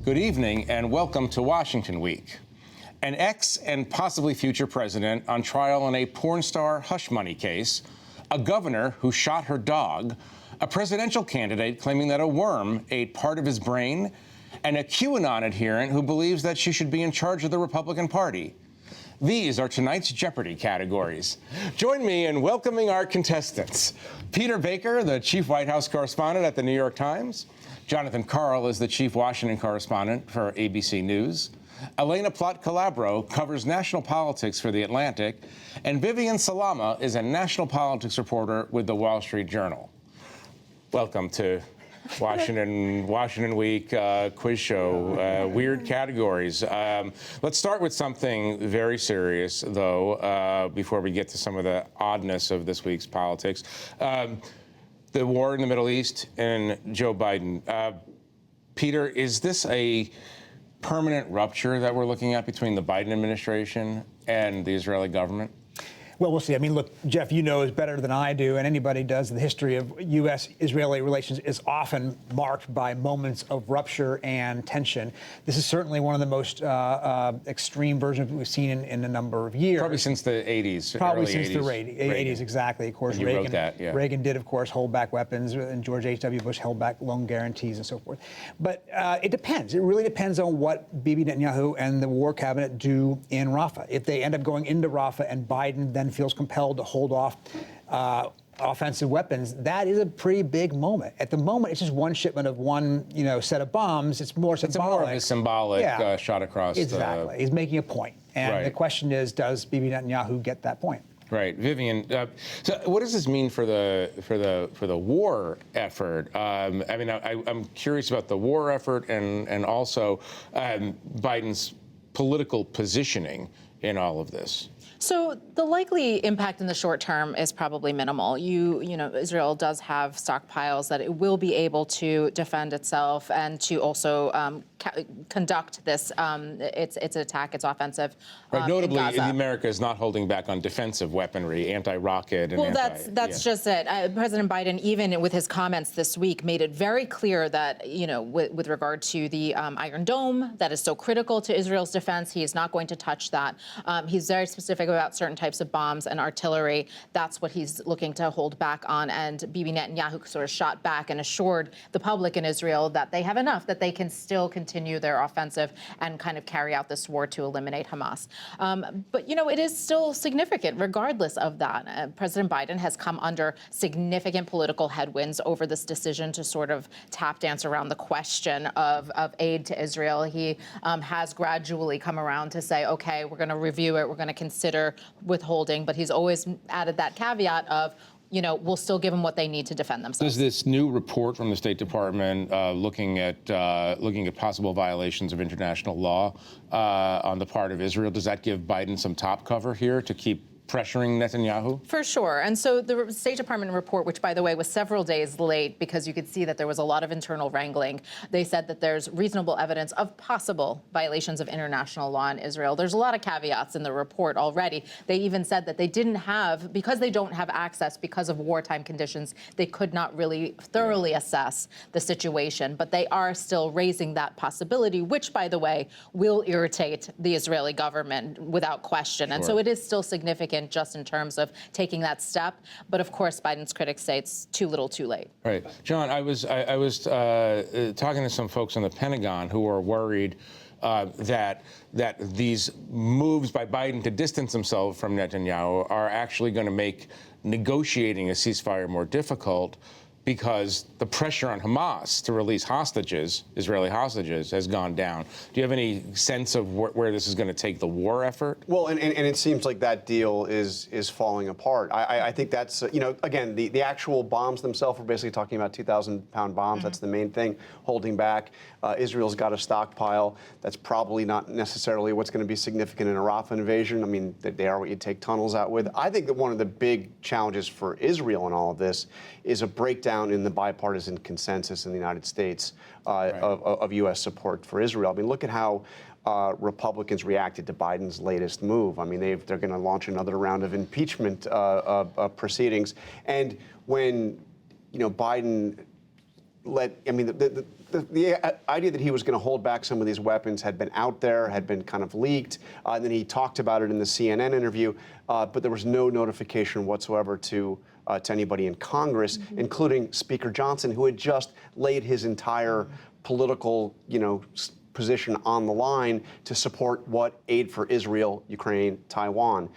Good evening and welcome to Washington Week. An ex and possibly future president on trial in a porn star hush money case, a governor who shot her dog, a presidential candidate claiming that a worm ate part of his brain, and a QAnon adherent who believes that she should be in charge of the Republican Party. These are tonight's Jeopardy categories. Join me in welcoming our contestants. Peter Baker, the chief White House correspondent at the New York Times. Jonathan Karl is the chief Washington correspondent for ABC News. Elena Plott-Calabro covers national politics for The Atlantic. And Vivian Salama is a national politics reporter with the Wall Street Journal. Welcome to Washington Week quiz show. Weird categories. Let's start with something very serious, though, before we get to some of the oddness of this week's politics. The war in the Middle East and Joe Biden. Peter, is this a permanent rupture that we're looking at between the Biden administration and the Israeli government? Well, we'll see. I mean, look, Jeff, you know as better than I do, and anybody does, the history of U.S.-Israeli relations is often marked by moments of rupture and tension. This is certainly one of the most extreme versions we've seen in a number of years. Probably since the 80s. Probably early since 80s. the 80s, exactly. Of course, and you wrote that, yeah. Reagan did, of course, hold back weapons, and George H.W. Bush held back loan guarantees and so forth. But it depends. It really depends on what Bibi Netanyahu and the war cabinet do in Rafah. If they end up going into Rafah and Biden then feels compelled to hold off offensive weapons, that is a pretty big moment. At the moment, it's just one shipment of one, set of bombs. It's more symbolic. It's more of a symbolic shot across. Exactly. He's making a point. And right. The question is, does Bibi Netanyahu get that point? Right, Vivian. So, what does this mean for the war effort? I'm curious about the war effort and also Biden's political positioning in all of this. So the likely impact in the short term is probably minimal. Israel does have stockpiles that it will be able to defend itself and to also conduct this its attack, its offensive. Right. Notably, in Gaza. America is not holding back on defensive weaponry, anti-rocket, and that's just it. President Biden, even with his comments this week, made it very clear that with regard to the Iron Dome that is so critical to Israel's defense, he is not going to touch that. He's very specific about certain types of bombs and artillery. That's what he's looking to hold back on. And Bibi Netanyahu sort of shot back and assured the public in Israel that they have enough, that they can still continue their offensive and kind of carry out this war to eliminate Hamas. But it is still significant regardless of that. President Biden has come under significant political headwinds over this decision to sort of tap dance around the question of aid to Israel. He has gradually come around to say, okay, we're going to review it, we're going to consider withholding, but he's always added that caveat of, we'll still give them what they need to defend themselves. Does this new report from the State Department looking at possible violations of international law on the part of Israel, does that give Biden some top cover here to keep pressuring Netanyahu? For sure. And so the State Department report, which, by the way, was several days late because you could see that there was a lot of internal wrangling, they said that there's reasonable evidence of possible violations of international law in Israel. There's a lot of caveats in the report already. They even said that they didn't have, because they don't have access because of wartime conditions, they could not really thoroughly assess the situation. But they are still raising that possibility, which, by the way, will irritate the Israeli government without question. And so it is still significant just in terms of taking that step. But of course, Biden's critics say it's too little, too late. Right. John, I was talking to some folks in the Pentagon who are worried that these moves by Biden to distance himself from Netanyahu are actually going to make negotiating a ceasefire more difficult, because the pressure on Hamas to release hostages, Israeli hostages, has gone down. Do you have any sense of where this is going to take the war effort? Well, and it seems like that deal is falling apart. I think that's, again, the actual bombs themselves, we're basically talking about 2,000-pound bombs. Mm-hmm. That's the main thing holding back. Israel's got a stockpile. That's probably not necessarily what's going to be significant in a Rafah invasion. I mean, they are what you take tunnels out with. I think that one of the big challenges for Israel in all of this is a breakdown in the bipartisan consensus in the United States of U.S. support for Israel. I mean, look at how Republicans reacted to Biden's latest move. I mean, they're going to launch another round of impeachment proceedings. And when, Biden the idea that he was going to hold back some of these weapons had been out there, had been kind of leaked, and then he talked about it in the CNN interview, but there was no notification whatsoever to anybody in Congress, including Speaker Johnson, who had just laid his entire political, position on the line to support what aid for Israel, Ukraine, Taiwan.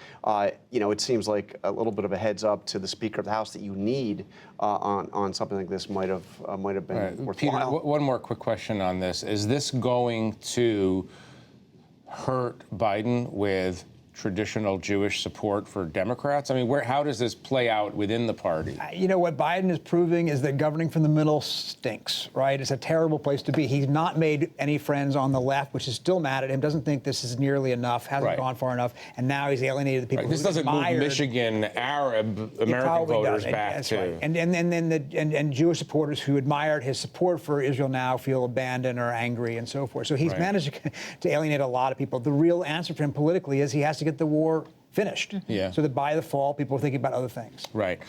It seems like a little bit of a heads up to the Speaker of the House that you need on something like this might have been worthwhile. Peter, one more quick question on this. Is this going to hurt Biden with traditional Jewish support for Democrats? I mean, how does this play out within the party? What Biden is proving is that governing from the middle stinks, right? It's a terrible place to be. He's not made any friends on the left, which is still mad at him, doesn't think this is nearly enough, hasn't gone far enough, and now he's alienated the people who This doesn't move Michigan Arab American voters back to. Right. And Jewish supporters who admired his support for Israel now feel abandoned or angry and so forth. So he's managed to alienate a lot of people. The real answer for him politically is he has to get the war finished. Yeah. So that by the fall, people are thinking about other things. Right.